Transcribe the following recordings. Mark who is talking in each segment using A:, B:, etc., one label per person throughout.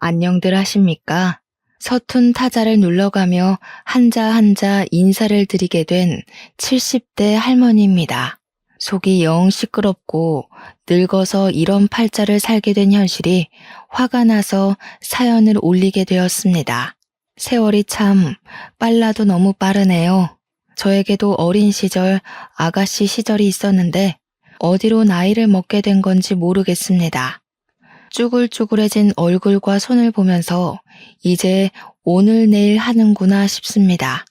A: 안녕들 하십니까? 서툰 타자를 눌러가며 한자 한자 인사를 드리게 된 70대 할머니입니다. 속이 영 시끄럽고 늙어서 이런 팔자를 살게 된 현실이 화가 나서 사연을 올리게 되었습니다. 세월이 참 빨라도 너무 빠르네요. 저에게도 어린 시절, 아가씨 시절이 있었는데 어디로 나이를 먹게 된 건지 모르겠습니다. 쭈글쭈글해진 얼굴과 손을 보면서 이제 오늘 내일 하는구나 싶습니다.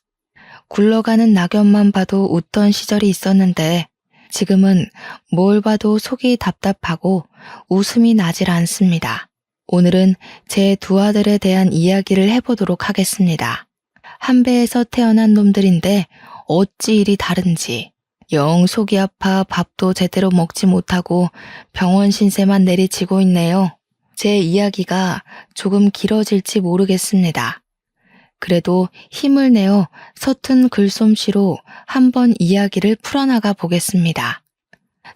A: 굴러가는 낙엽만 봐도 웃던 시절이 있었는데 지금은 뭘 봐도 속이 답답하고 웃음이 나질 않습니다. 오늘은 제 두 아들에 대한 이야기를 해보도록 하겠습니다. 한 배에서 태어난 놈들인데 어찌 일이 다른지 영 속이 아파 밥도 제대로 먹지 못하고 병원 신세만 내리치고 있네요. 제 이야기가 조금 길어질지 모르겠습니다. 그래도 힘을 내어 서툰 글솜씨로 한번 이야기를 풀어나가 보겠습니다.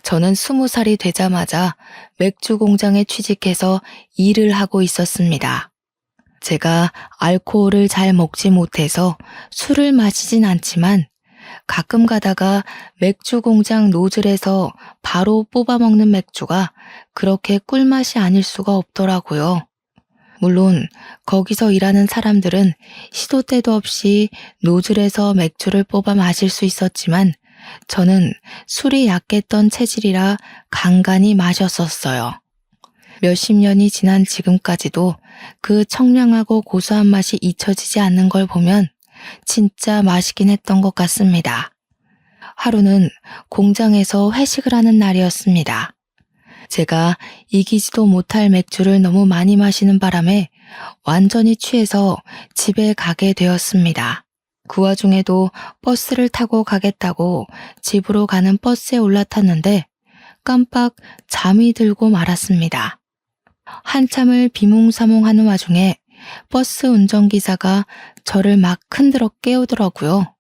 A: 저는 20살이 되자마자 맥주 공장에 취직해서 일을 하고 있었습니다. 제가 알코올을 잘 먹지 못해서 술을 마시진 않지만 가끔 가다가 맥주 공장 노즐에서 바로 뽑아 먹는 맥주가 그렇게 꿀맛이 아닐 수가 없더라고요. 물론 거기서 일하는 사람들은 시도 때도 없이 노즐에서 맥주를 뽑아 마실 수 있었지만 저는 술이 약했던 체질이라 간간히 마셨었어요. 몇십 년이 지난 지금까지도 그 청량하고 고소한 맛이 잊혀지지 않는 걸 보면 진짜 맛있긴 했던 것 같습니다. 하루는 공장에서 회식을 하는 날이었습니다. 제가 이기지도 못할 맥주를 너무 많이 마시는 바람에 완전히 취해서 집에 가게 되었습니다. 그 와중에도 버스를 타고 가겠다고 집으로 가는 버스에 올라탔는데 깜빡 잠이 들고 말았습니다. 한참을 비몽사몽하는 와중에 버스 운전기사가 저를 막 흔들어 깨우더라고요.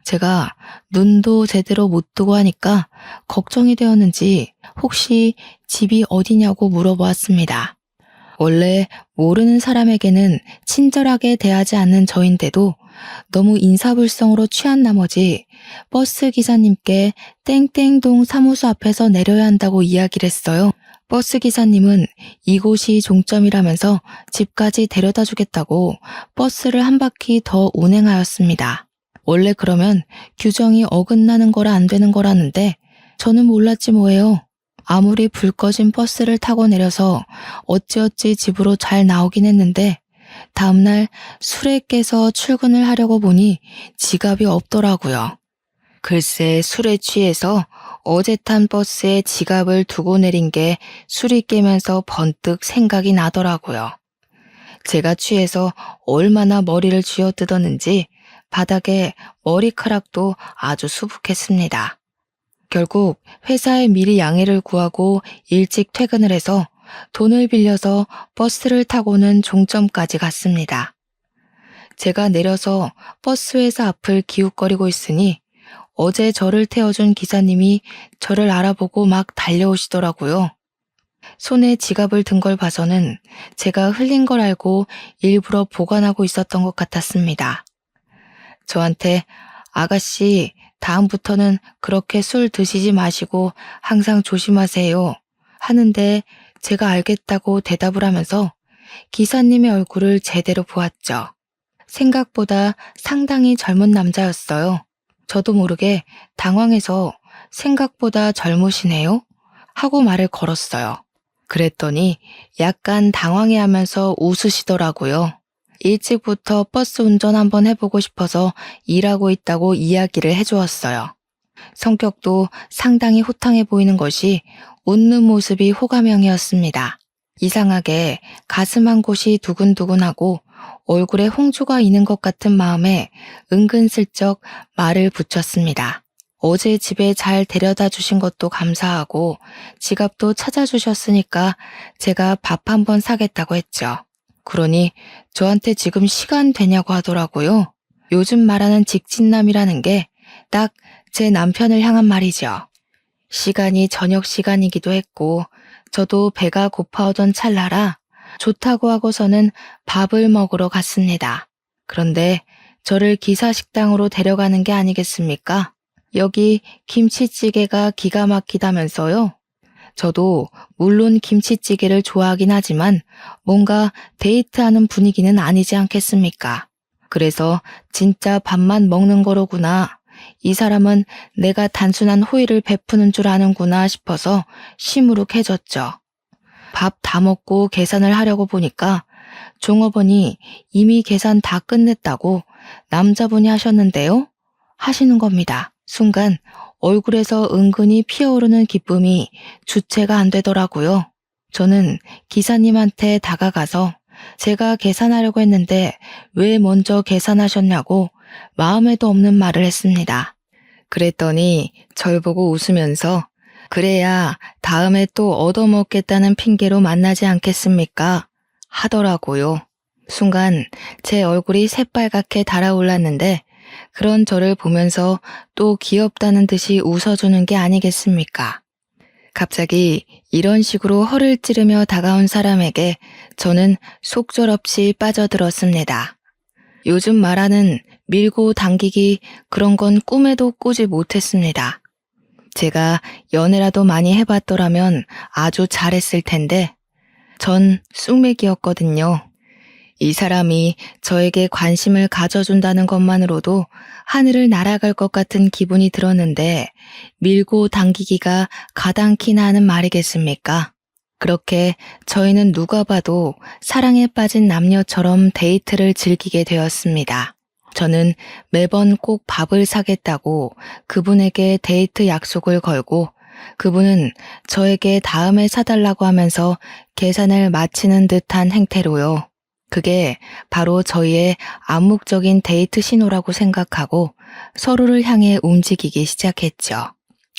A: 제가 눈도 제대로 못 뜨고 하니까 걱정이 되었는지 혹시 집이 어디냐고 물어보았습니다. 원래 모르는 사람에게는 친절하게 대하지 않는 저인데도 너무 인사불성으로 취한 나머지 버스 기사님께 땡땡동 사무소 앞에서 내려야 한다고 이야기를 했어요. 버스 기사님은 이곳이 종점이라면서 집까지 데려다 주겠다고 버스를 한 바퀴 더 운행하였습니다. 원래 그러면 규정이 어긋나는 거라 안 되는 거라는데 저는 몰랐지 뭐예요. 아무리 불 꺼진 버스를 타고 내려서 어찌어찌 집으로 잘 나오긴 했는데 다음날 술에 깨서 출근을 하려고 보니 지갑이 없더라고요. 글쎄 술에 취해서 어제 탄 버스에 지갑을 두고 내린 게 술이 깨면서 번뜩 생각이 나더라고요. 제가 취해서 얼마나 머리를 쥐어뜯었는지 바닥에 머리카락도 아주 수북했습니다. 결국 회사에 미리 양해를 구하고 일찍 퇴근을 해서 돈을 빌려서 버스를 타고는 종점까지 갔습니다. 제가 내려서 버스 회사 앞을 기웃거리고 있으니 어제 저를 태워준 기사님이 저를 알아보고 막 달려오시더라고요. 손에 지갑을 든 걸 봐서는 제가 흘린 걸 알고 일부러 보관하고 있었던 것 같았습니다. 저한테 아가씨 다음부터는 그렇게 술 드시지 마시고 항상 조심하세요 하는데 제가 알겠다고 대답을 하면서 기사님의 얼굴을 제대로 보았죠. 생각보다 상당히 젊은 남자였어요. 저도 모르게 당황해서 생각보다 젊으시네요 하고 말을 걸었어요. 그랬더니 약간 당황해하면서 웃으시더라고요. 일찍부터 버스 운전 한번 해보고 싶어서 일하고 있다고 이야기를 해주었어요. 성격도 상당히 호탕해 보이는 것이 웃는 모습이 호감형이었습니다. 이상하게 가슴 한 곳이 두근두근하고 얼굴에 홍조가 있는 것 같은 마음에 은근슬쩍 말을 붙였습니다. 어제 집에 잘 데려다 주신 것도 감사하고 지갑도 찾아주셨으니까 제가 밥 한번 사겠다고 했죠. 그러니 저한테 지금 시간 되냐고 하더라고요. 요즘 말하는 직진남이라는 게 딱 제 남편을 향한 말이죠. 시간이 저녁 시간이기도 했고 저도 배가 고파오던 찰나라 좋다고 하고서는 밥을 먹으러 갔습니다. 그런데 저를 기사식당으로 데려가는 게 아니겠습니까? 여기 김치찌개가 기가 막히다면서요? 저도 물론 김치찌개를 좋아하긴 하지만 뭔가 데이트하는 분위기는 아니지 않겠습니까? 그래서 진짜 밥만 먹는 거로구나. 이 사람은 내가 단순한 호의를 베푸는 줄 아는구나 싶어서 시무룩해졌죠. 밥 다 먹고 계산을 하려고 보니까 종업원이 이미 계산 다 끝냈다고 남자분이 하셨는데요? 하시는 겁니다. 순간 얼굴에서 은근히 피어오르는 기쁨이 주체가 안 되더라고요. 저는 기사님한테 다가가서 제가 계산하려고 했는데 왜 먼저 계산하셨냐고 마음에도 없는 말을 했습니다. 그랬더니 절 보고 웃으면서 그래야 다음에 또 얻어먹겠다는 핑계로 만나지 않겠습니까? 하더라고요. 순간 제 얼굴이 새빨갛게 달아올랐는데 그런 저를 보면서 또 귀엽다는 듯이 웃어주는 게 아니겠습니까? 갑자기 이런 식으로 허를 찌르며 다가온 사람에게 저는 속절없이 빠져들었습니다. 요즘 말하는 밀고 당기기 그런 건 꿈에도 꾸지 못했습니다. 제가 연애라도 많이 해봤더라면 아주 잘했을 텐데 전 쑥맥이었거든요. 이 사람이 저에게 관심을 가져준다는 것만으로도 하늘을 날아갈 것 같은 기분이 들었는데 밀고 당기기가 가당키나 하는 말이겠습니까? 그렇게 저희는 누가 봐도 사랑에 빠진 남녀처럼 데이트를 즐기게 되었습니다. 저는 매번 꼭 밥을 사겠다고 그분에게 데이트 약속을 걸고 그분은 저에게 다음에 사달라고 하면서 계산을 마치는 듯한 행태로요. 그게 바로 저희의 암묵적인 데이트 신호라고 생각하고 서로를 향해 움직이기 시작했죠.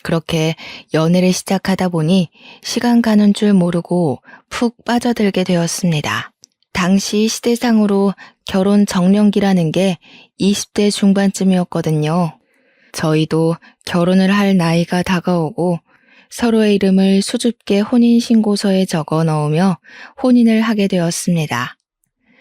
A: 그렇게 연애를 시작하다 보니 시간 가는 줄 모르고 푹 빠져들게 되었습니다. 당시 시대상으로 결혼 정년기라는 게 20대 중반쯤이었거든요. 저희도 결혼을 할 나이가 다가오고 서로의 이름을 수줍게 혼인신고서에 적어 넣으며 혼인을 하게 되었습니다.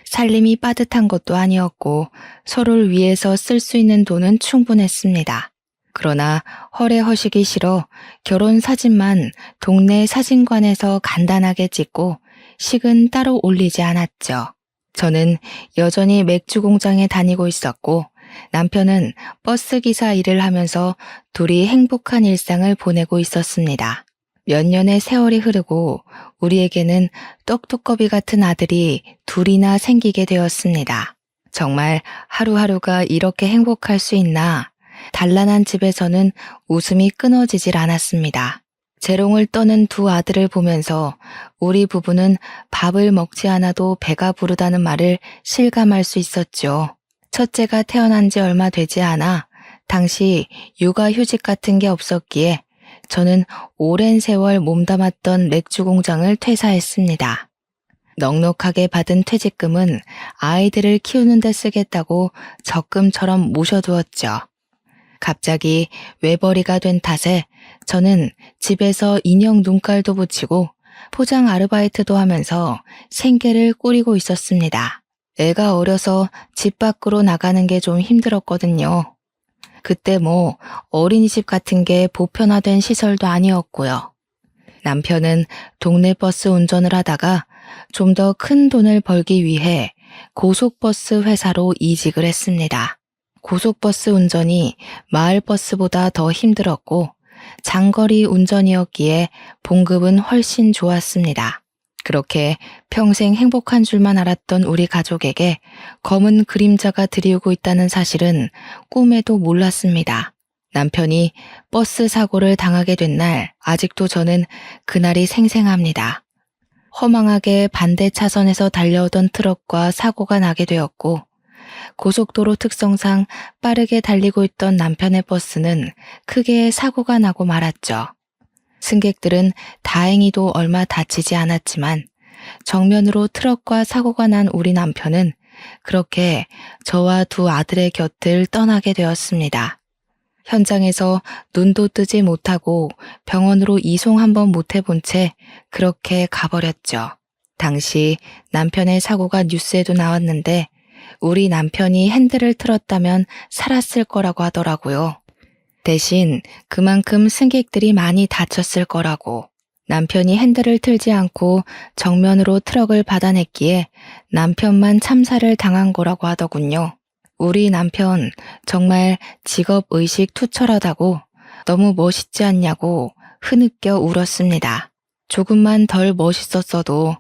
A: 살림이 빠듯한 것도 아니었고 서로를 위해서 쓸 수 있는 돈은 충분했습니다. 그러나 허례허식이 싫어 결혼 사진만 동네 사진관에서 간단하게 찍고 식은 따로 올리지 않았죠. 저는 여전히 맥주 공장에 다니고 있었고 남편은 버스 기사 일을 하면서 둘이 행복한 일상을 보내고 있었습니다. 몇 년의 세월이 흐르고 우리에게는 떡두꺼비 같은 아들이 둘이나 생기게 되었습니다. 정말 하루하루가 이렇게 행복할 수 있나? 단란한 집에서는 웃음이 끊어지질 않았습니다. 재롱을 떠는 두 아들을 보면서 우리 부부는 밥을 먹지 않아도 배가 부르다는 말을 실감할 수 있었죠. 첫째가 태어난 지 얼마 되지 않아 당시 육아휴직 같은 게 없었기에 저는 오랜 세월 몸담았던 맥주 공장을 퇴사했습니다. 넉넉하게 받은 퇴직금은 아이들을 키우는 데 쓰겠다고 적금처럼 모셔두었죠. 갑자기 외벌이가 된 탓에 저는 집에서 인형 눈깔도 붙이고 포장 아르바이트도 하면서 생계를 꾸리고 있었습니다. 애가 어려서 집 밖으로 나가는 게 좀 힘들었거든요. 그때 뭐 어린이집 같은 게 보편화된 시설도 아니었고요. 남편은 동네 버스 운전을 하다가 좀 더 큰 돈을 벌기 위해 고속버스 회사로 이직을 했습니다. 고속버스 운전이 마을버스보다 더 힘들었고 장거리 운전이었기에 봉급은 훨씬 좋았습니다. 그렇게 평생 행복한 줄만 알았던 우리 가족에게 검은 그림자가 드리우고 있다는 사실은 꿈에도 몰랐습니다. 남편이 버스 사고를 당하게 된 날 아직도 저는 그날이 생생합니다. 허망하게 반대 차선에서 달려오던 트럭과 사고가 나게 되었고 고속도로 특성상 빠르게 달리고 있던 남편의 버스는 크게 사고가 나고 말았죠. 승객들은 다행히도 얼마 다치지 않았지만 정면으로 트럭과 사고가 난 우리 남편은 그렇게 저와 두 아들의 곁을 떠나게 되었습니다. 현장에서 눈도 뜨지 못하고 병원으로 이송 한번 못 해본 채 그렇게 가버렸죠. 당시 남편의 사고가 뉴스에도 나왔는데 우리 남편이 핸들을 틀었다면 살았을 거라고 하더라고요. 대신 그만큼 승객들이 많이 다쳤을 거라고. 남편이 핸들을 틀지 않고 정면으로 트럭을 받아냈기에 남편만 참사를 당한 거라고 하더군요. 우리 남편 정말 직업의식 투철하다고 너무 멋있지 않냐고 흐느껴 울었습니다. 조금만 덜 멋있었어도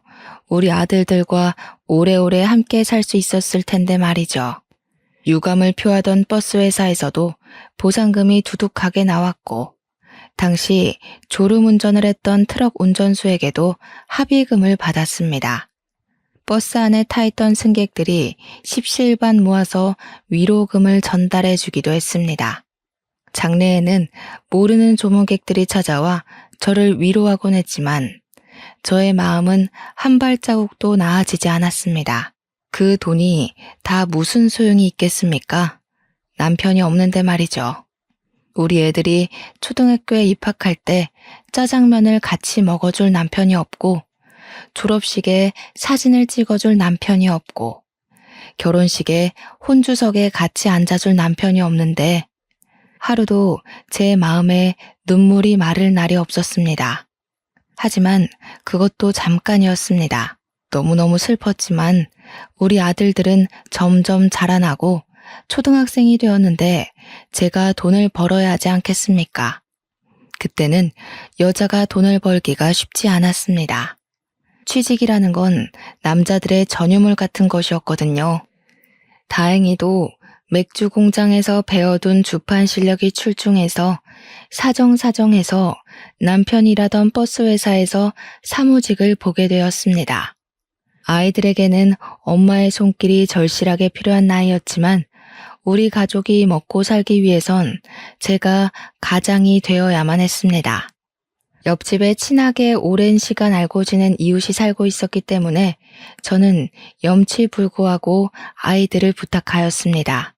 A: 우리 아들들과 오래오래 함께 살 수 있었을 텐데 말이죠. 유감을 표하던 버스 회사에서도 보상금이 두둑하게 나왔고 당시 졸음운전을 했던 트럭 운전수에게도 합의금을 받았습니다. 버스 안에 타 있던 승객들이 십시일반 모아서 위로금을 전달해 주기도 했습니다. 장례에는 모르는 조문객들이 찾아와 저를 위로하곤 했지만 저의 마음은 한 발자국도 나아지지 않았습니다. 그 돈이 다 무슨 소용이 있겠습니까? 남편이 없는데 말이죠. 우리 애들이 초등학교에 입학할 때 짜장면을 같이 먹어줄 남편이 없고 졸업식에 사진을 찍어줄 남편이 없고 결혼식에 혼주석에 같이 앉아줄 남편이 없는데 하루도 제 마음에 눈물이 마를 날이 없었습니다. 하지만 그것도 잠깐이었습니다. 너무너무 슬펐지만 우리 아들들은 점점 자라나고 초등학생이 되었는데 제가 돈을 벌어야 하지 않겠습니까? 그때는 여자가 돈을 벌기가 쉽지 않았습니다. 취직이라는 건 남자들의 전유물 같은 것이었거든요. 다행히도 맥주 공장에서 배워둔 주판 실력이 출중해서 사정사정해서 남편이 일하던 버스 회사에서 사무직을 보게 되었습니다. 아이들에게는 엄마의 손길이 절실하게 필요한 나이였지만 우리 가족이 먹고 살기 위해선 제가 가장이 되어야만 했습니다. 옆집에 친하게 오랜 시간 알고 지낸 이웃이 살고 있었기 때문에 저는 염치불구하고 아이들을 부탁하였습니다.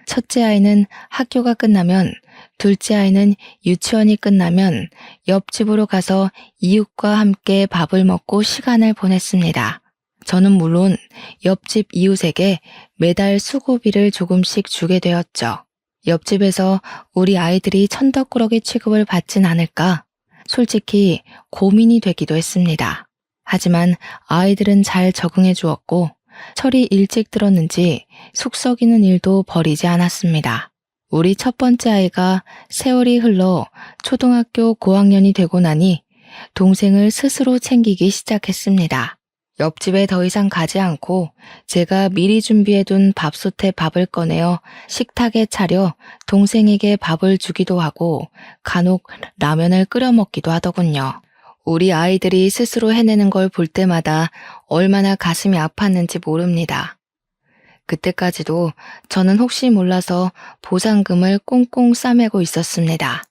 A: 첫째 아이는 학교가 끝나면, 둘째 아이는 유치원이 끝나면 옆집으로 가서 이웃과 함께 밥을 먹고 시간을 보냈습니다. 저는 물론 옆집 이웃에게 매달 수고비를 조금씩 주게 되었죠. 옆집에서 우리 아이들이 천덕꾸러기 취급을 받진 않을까? 솔직히 고민이 되기도 했습니다. 하지만 아이들은 잘 적응해 주었고 철이 일찍 들었는지 속 썩이는 일도 버리지 않았습니다. 우리 첫 번째 아이가 세월이 흘러 초등학교 고학년이 되고 나니 동생을 스스로 챙기기 시작했습니다. 옆집에 더 이상 가지 않고 제가 미리 준비해둔 밥솥에 밥을 꺼내어 식탁에 차려 동생에게 밥을 주기도 하고 간혹 라면을 끓여 먹기도 하더군요. 우리 아이들이 스스로 해내는 걸 볼 때마다 얼마나 가슴이 아팠는지 모릅니다. 그때까지도 저는 혹시 몰라서 보상금을 꽁꽁 싸매고 있었습니다.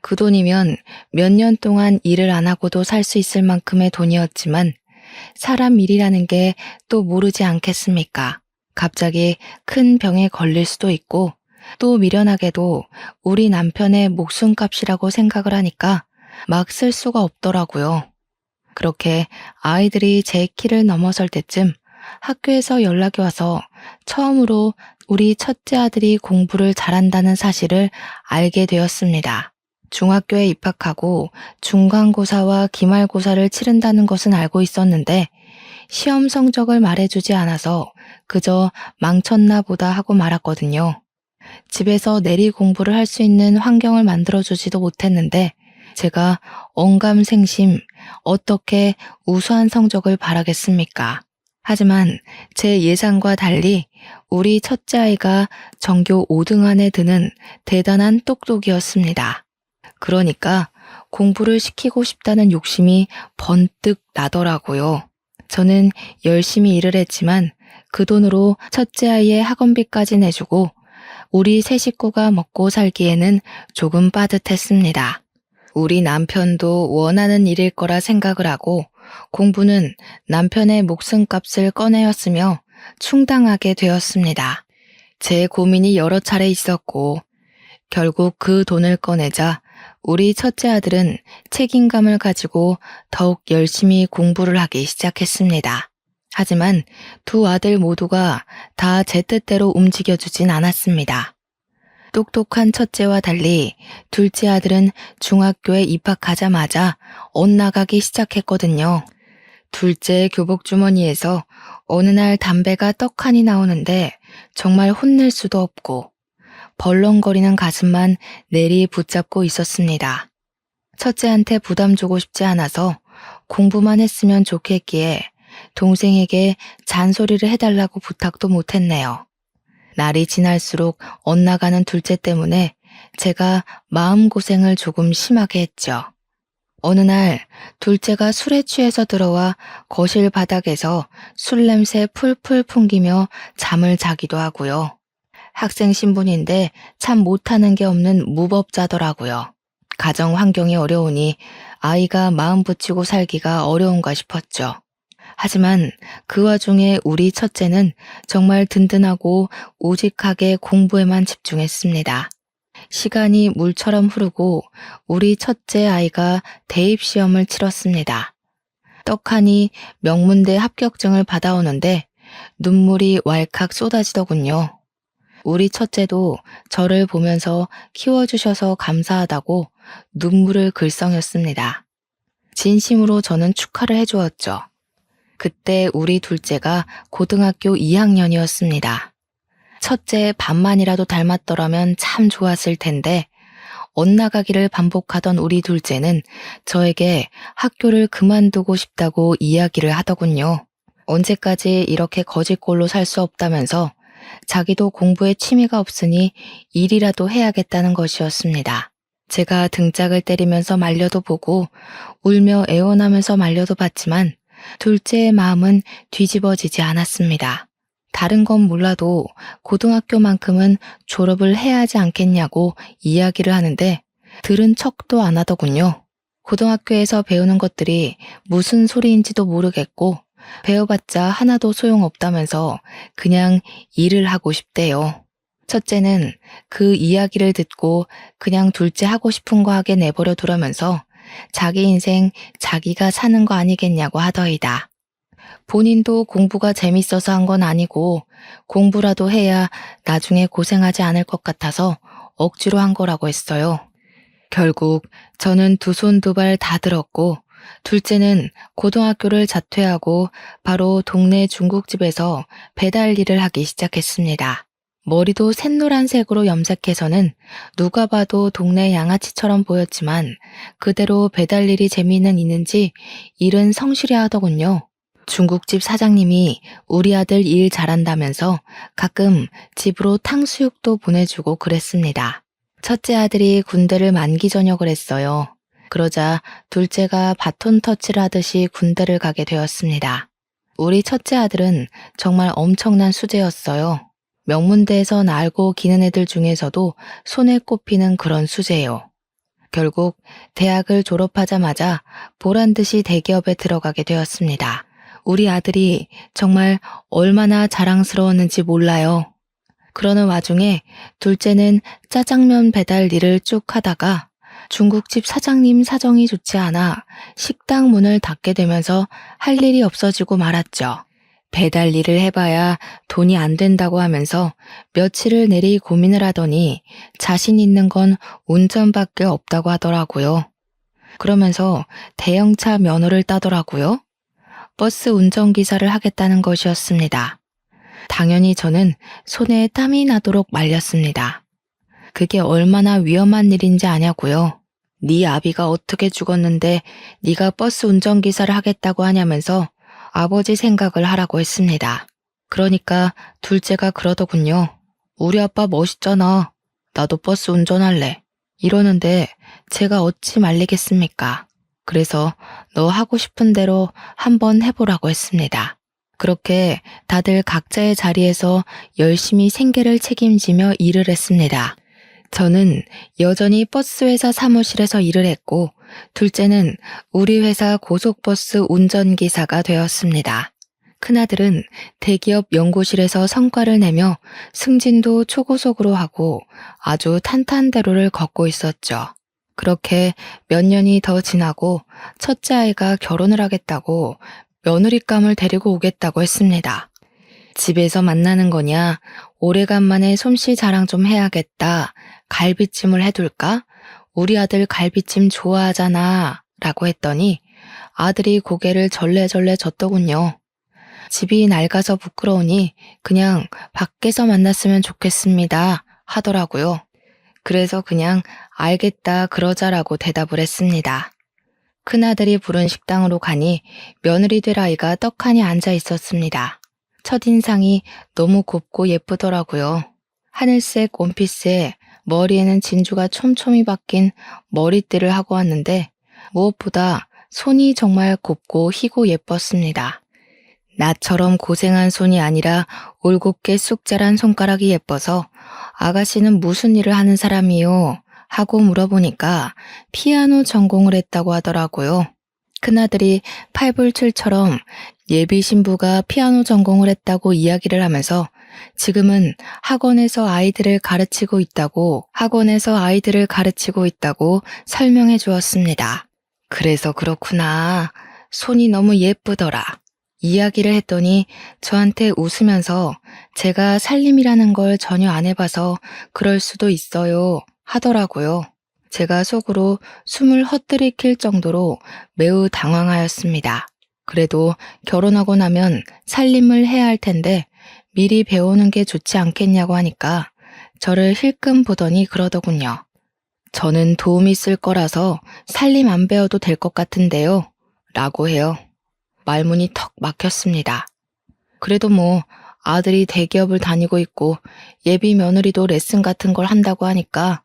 A: 그 돈이면 몇 년 동안 일을 안 하고도 살 수 있을 만큼의 돈이었지만 사람 일이라는 게 또 모르지 않겠습니까? 갑자기 큰 병에 걸릴 수도 있고 또 미련하게도 우리 남편의 목숨값이라고 생각을 하니까 막 쓸 수가 없더라고요. 그렇게 아이들이 제 키를 넘어설 때쯤 학교에서 연락이 와서 처음으로 우리 첫째 아들이 공부를 잘한다는 사실을 알게 되었습니다. 중학교에 입학하고 중간고사와 기말고사를 치른다는 것은 알고 있었는데 시험 성적을 말해주지 않아서 그저 망쳤나 보다 하고 말았거든요. 집에서 내리 공부를 할 수 있는 환경을 만들어주지도 못했는데 제가 언감생심 어떻게 우수한 성적을 바라겠습니까? 하지만 제 예상과 달리 우리 첫째 아이가 전교 5등 안에 드는 대단한 똑똑이었습니다. 그러니까 공부를 시키고 싶다는 욕심이 번뜩 나더라고요. 저는 열심히 일을 했지만 그 돈으로 첫째 아이의 학원비까지 내주고 우리 세 식구가 먹고 살기에는 조금 빠듯했습니다. 우리 남편도 원하는 일일 거라 생각을 하고 공부는 남편의 목숨값을 꺼내었으며 충당하게 되었습니다. 제 고민이 여러 차례 있었고 결국 그 돈을 꺼내자 우리 첫째 아들은 책임감을 가지고 더욱 열심히 공부를 하기 시작했습니다. 하지만 두 아들 모두가 다 제 뜻대로 움직여주진 않았습니다. 똑똑한 첫째와 달리 둘째 아들은 중학교에 입학하자마자 엇나가기 시작했거든요. 둘째 교복 주머니에서 어느 날 담배가 떡하니 나오는데 정말 혼낼 수도 없고 벌렁거리는 가슴만 내리 붙잡고 있었습니다. 첫째한테 부담 주고 싶지 않아서 공부만 했으면 좋겠기에 동생에게 잔소리를 해달라고 부탁도 못했네요. 날이 지날수록 엇나가는 둘째 때문에 제가 마음고생을 조금 심하게 했죠. 어느 날 둘째가 술에 취해서 들어와 거실 바닥에서 술 냄새 풀풀 풍기며 잠을 자기도 하고요. 학생 신분인데 참 못하는 게 없는 무법자더라고요. 가정 환경이 어려우니 아이가 마음 붙이고 살기가 어려운가 싶었죠. 하지만 그 와중에 우리 첫째는 정말 든든하고 우직하게 공부에만 집중했습니다. 시간이 물처럼 흐르고 우리 첫째 아이가 대입시험을 치렀습니다. 떡하니 명문대 합격증을 받아오는데 눈물이 왈칵 쏟아지더군요. 우리 첫째도 저를 보면서 키워주셔서 감사하다고 눈물을 글썽였습니다. 진심으로 저는 축하를 해주었죠. 그때 우리 둘째가 고등학교 2학년이었습니다. 첫째 반만이라도 닮았더라면 참 좋았을 텐데 엇나가기를 반복하던 우리 둘째는 저에게 학교를 그만두고 싶다고 이야기를 하더군요. 언제까지 이렇게 거지꼴로 살 수 없다면서 자기도 공부에 취미가 없으니 일이라도 해야겠다는 것이었습니다. 제가 등짝을 때리면서 말려도 보고 울며 애원하면서 말려도 봤지만 둘째의 마음은 뒤집어지지 않았습니다. 다른 건 몰라도 고등학교만큼은 졸업을 해야 하지 않겠냐고 이야기를 하는데 들은 척도 안 하더군요. 고등학교에서 배우는 것들이 무슨 소리인지도 모르겠고 배워봤자 하나도 소용없다면서 그냥 일을 하고 싶대요. 첫째는 그 이야기를 듣고 그냥 둘째 하고 싶은 거 하게 내버려 두라면서 자기 인생 자기가 사는 거 아니겠냐고 하더이다. 본인도 공부가 재밌어서 한 건 아니고 공부라도 해야 나중에 고생하지 않을 것 같아서 억지로 한 거라고 했어요. 결국 저는 두 손 두 발 다 들었고 둘째는 고등학교를 자퇴하고 바로 동네 중국집에서 배달 일을 하기 시작했습니다. 머리도 샛노란색으로 염색해서는 누가 봐도 동네 양아치처럼 보였지만 그대로 배달 일이 재미는 있는지 일은 성실히 하더군요. 중국집 사장님이 우리 아들 일 잘한다면서 가끔 집으로 탕수육도 보내주고 그랬습니다. 첫째 아들이 군대를 만기 전역을 했어요. 그러자 둘째가 바톤 터치를 하듯이 군대를 가게 되었습니다. 우리 첫째 아들은 정말 엄청난 수재였어요. 명문대에서 날고 기는 애들 중에서도 손에 꼽히는 그런 수재요. 결국 대학을 졸업하자마자 보란듯이 대기업에 들어가게 되었습니다. 우리 아들이 정말 얼마나 자랑스러웠는지 몰라요. 그러는 와중에 둘째는 짜장면 배달 일을 쭉 하다가 중국집 사장님 사정이 좋지 않아 식당 문을 닫게 되면서 할 일이 없어지고 말았죠. 배달 일을 해봐야 돈이 안 된다고 하면서 며칠을 내리 고민을 하더니 자신 있는 건 운전밖에 없다고 하더라고요. 그러면서 대형차 면허를 따더라고요. 버스 운전기사를 하겠다는 것이었습니다. 당연히 저는 손에 땀이 나도록 말렸습니다. 그게 얼마나 위험한 일인지 아냐고요. 네 아비가 어떻게 죽었는데 네가 버스 운전기사를 하겠다고 하냐면서 아버지 생각을 하라고 했습니다. 그러니까 둘째가 그러더군요. 우리 아빠 멋있잖아. 나도 버스 운전할래. 이러는데 제가 어찌 말리겠습니까? 그래서 너 하고 싶은 대로 한번 해보라고 했습니다. 그렇게 다들 각자의 자리에서 열심히 생계를 책임지며 일을 했습니다. 저는 여전히 버스회사 사무실에서 일을 했고 둘째는 우리 회사 고속버스 운전기사가 되었습니다. 큰아들은 대기업 연구실에서 성과를 내며 승진도 초고속으로 하고 아주 탄탄대로를 걷고 있었죠. 그렇게 몇 년이 더 지나고 첫째 아이가 결혼을 하겠다고 며느리감을 데리고 오겠다고 했습니다. 집에서 만나는 거냐? 오래간만에 솜씨 자랑 좀 해야겠다. 갈비찜을 해둘까? 우리 아들 갈비찜 좋아하잖아. 라고 했더니 아들이 고개를 절레절레 졌더군요. 집이 낡아서 부끄러우니 그냥 밖에서 만났으면 좋겠습니다. 하더라고요. 그래서 그냥 알겠다 그러자라고 대답을 했습니다. 큰아들이 부른 식당으로 가니 며느리 될 아이가 떡하니 앉아 있었습니다. 첫인상이 너무 곱고 예쁘더라고요. 하늘색 원피스에 머리에는 진주가 촘촘히 박힌 머리띠를 하고 왔는데 무엇보다 손이 정말 곱고 희고 예뻤습니다. 나처럼 고생한 손이 아니라 올곧게 쑥 자란 손가락이 예뻐서 아가씨는 무슨 일을 하는 사람이요? 하고 물어보니까 피아노 전공을 했다고 하더라고요. 큰아들이 팔불출처럼 예비 신부가 피아노 전공을 했다고 이야기를 하면서 지금은 학원에서 아이들을 가르치고 있다고 설명해 주었습니다. 그래서 그렇구나. 손이 너무 예쁘더라. 이야기를 했더니 저한테 웃으면서 제가 살림이라는 걸 전혀 안 해봐서 그럴 수도 있어요 하더라고요. 제가 속으로 숨을 헛들이킬 정도로 매우 당황하였습니다. 그래도 결혼하고 나면 살림을 해야 할 텐데 미리 배우는 게 좋지 않겠냐고 하니까 저를 힐끔 보더니 그러더군요. 저는 도움이 쓸 거라서 살림 안 배워도 될 것 같은데요. 라고 해요. 말문이 턱 막혔습니다. 그래도 뭐 아들이 대기업을 다니고 있고 예비 며느리도 레슨 같은 걸 한다고 하니까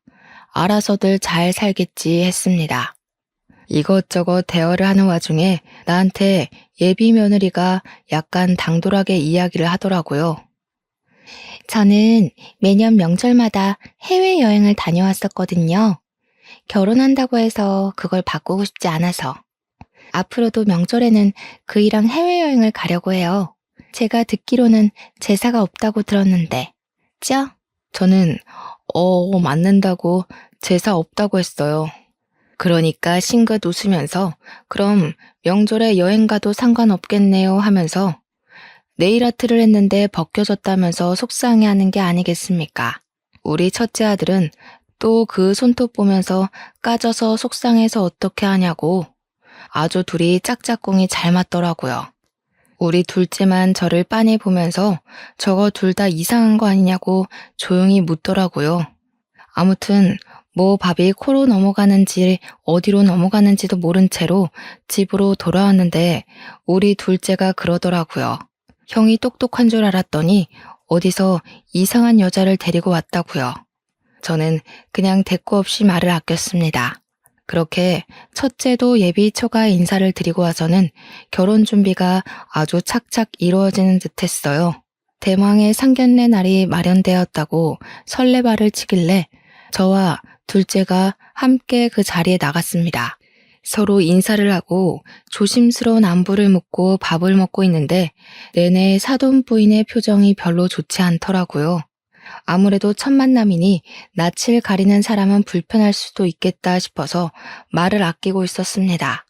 A: 알아서들 잘 살겠지 했습니다. 이것저것 대화를 하는 와중에 나한테 예비 며느리가 약간 당돌하게 이야기를 하더라고요. 저는 매년 명절마다 해외여행을 다녀왔었거든요. 결혼한다고 해서 그걸 바꾸고 싶지 않아서. 앞으로도 명절에는 그이랑 해외여행을 가려고 해요. 제가 듣기로는 제사가 없다고 들었는데, 죠? 저는 맞는다고 제사 없다고 했어요. 그러니까 싱긋 웃으면서 그럼 명절에 여행 가도 상관없겠네요 하면서 네일 아트를 했는데 벗겨졌다면서 속상해하는 게 아니겠습니까? 우리 첫째 아들은 또 그 손톱 보면서 까져서 속상해서 어떻게 하냐고 아주 둘이 짝짝꿍이 잘 맞더라고요. 우리 둘째만 저를 빤히 보면서 저거 둘 다 이상한 거 아니냐고 조용히 묻더라고요. 아무튼 뭐 밥이 코로 넘어가는지 어디로 넘어가는지도 모른 채로 집으로 돌아왔는데 우리 둘째가 그러더라고요. 형이 똑똑한 줄 알았더니 어디서 이상한 여자를 데리고 왔다고요. 저는 그냥 대꾸 없이 말을 아꼈습니다. 그렇게 첫째도 예비 처가 인사를 드리고 와서는 결혼 준비가 아주 착착 이루어지는 듯 했어요. 대망의 상견례 날이 마련되었다고 설레발을 치길래 저와 둘째가 함께 그 자리에 나갔습니다. 서로 인사를 하고 조심스러운 안부를 묻고 밥을 먹고 있는데 내내 사돈 부인의 표정이 별로 좋지 않더라고요. 아무래도 첫 만남이니 낯을 가리는 사람은 불편할 수도 있겠다 싶어서 말을 아끼고 있었습니다.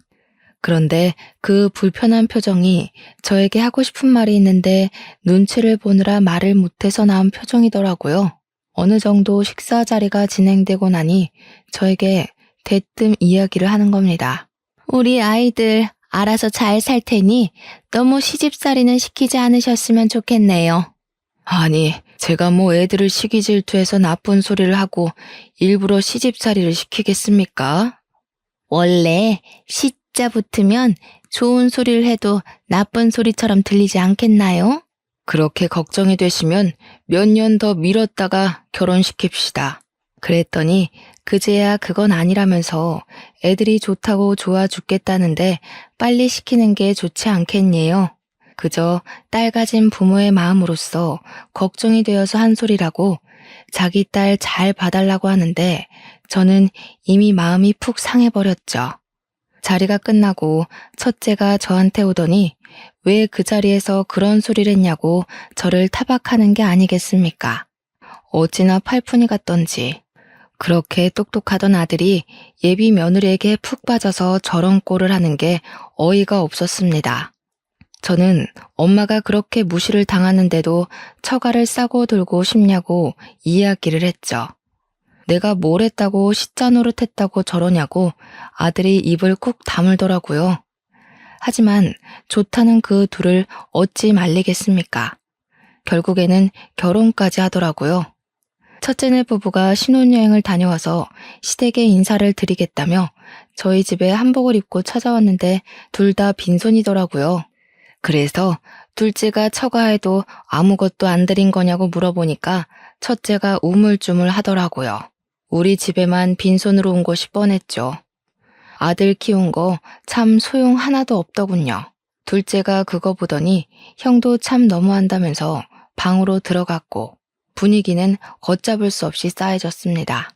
A: 그런데 그 불편한 표정이 저에게 하고 싶은 말이 있는데 눈치를 보느라 말을 못해서 나온 표정이더라고요. 어느 정도 식사 자리가 진행되고 나니 저에게 대뜸 이야기를 하는 겁니다. 우리 아이들 알아서 잘 살 테니 너무 시집살이는 시키지 않으셨으면 좋겠네요. 아니, 제가 뭐 애들을 시기 질투해서 나쁜 소리를 하고 일부러 시집살이를 시키겠습니까? 원래 시자 붙으면 좋은 소리를 해도 나쁜 소리처럼 들리지 않겠나요? 그렇게 걱정이 되시면 몇 년 더 미뤘다가 결혼시킵시다. 그랬더니 그제야 그건 아니라면서 애들이 좋다고 좋아 죽겠다는데 빨리 시키는 게 좋지 않겠니요? 그저 딸 가진 부모의 마음으로서 걱정이 되어서 한 소리라고 자기 딸 잘 봐달라고 하는데 저는 이미 마음이 푹 상해버렸죠. 자리가 끝나고 첫째가 저한테 오더니 왜 그 자리에서 그런 소리를 했냐고 저를 타박하는 게 아니겠습니까? 어찌나 팔푼이 같던지. 그렇게 똑똑하던 아들이 예비 며느리에게 푹 빠져서 저런 꼴을 하는 게 어이가 없었습니다. 저는 엄마가 그렇게 무시를 당하는데도 처가를 싸고 들고 싶냐고 이야기를 했죠. 내가 뭘 했다고 시자 노릇했다고 저러냐고 아들이 입을 꾹 다물더라고요. 하지만 좋다는 그 둘을 어찌 말리겠습니까? 결국에는 결혼까지 하더라고요. 첫째네 부부가 신혼여행을 다녀와서 시댁에 인사를 드리겠다며 저희 집에 한복을 입고 찾아왔는데 둘 다 빈손이더라고요. 그래서 둘째가 처가에도 아무것도 안 드린 거냐고 물어보니까 첫째가 우물쭈물 하더라고요. 우리 집에만 빈손으로 온 것이 뻔했죠. 아들 키운 거 참 소용 하나도 없더군요. 둘째가 그거 보더니 형도 참 너무한다면서 방으로 들어갔고 분위기는 걷잡을 수 없이 싸해졌습니다.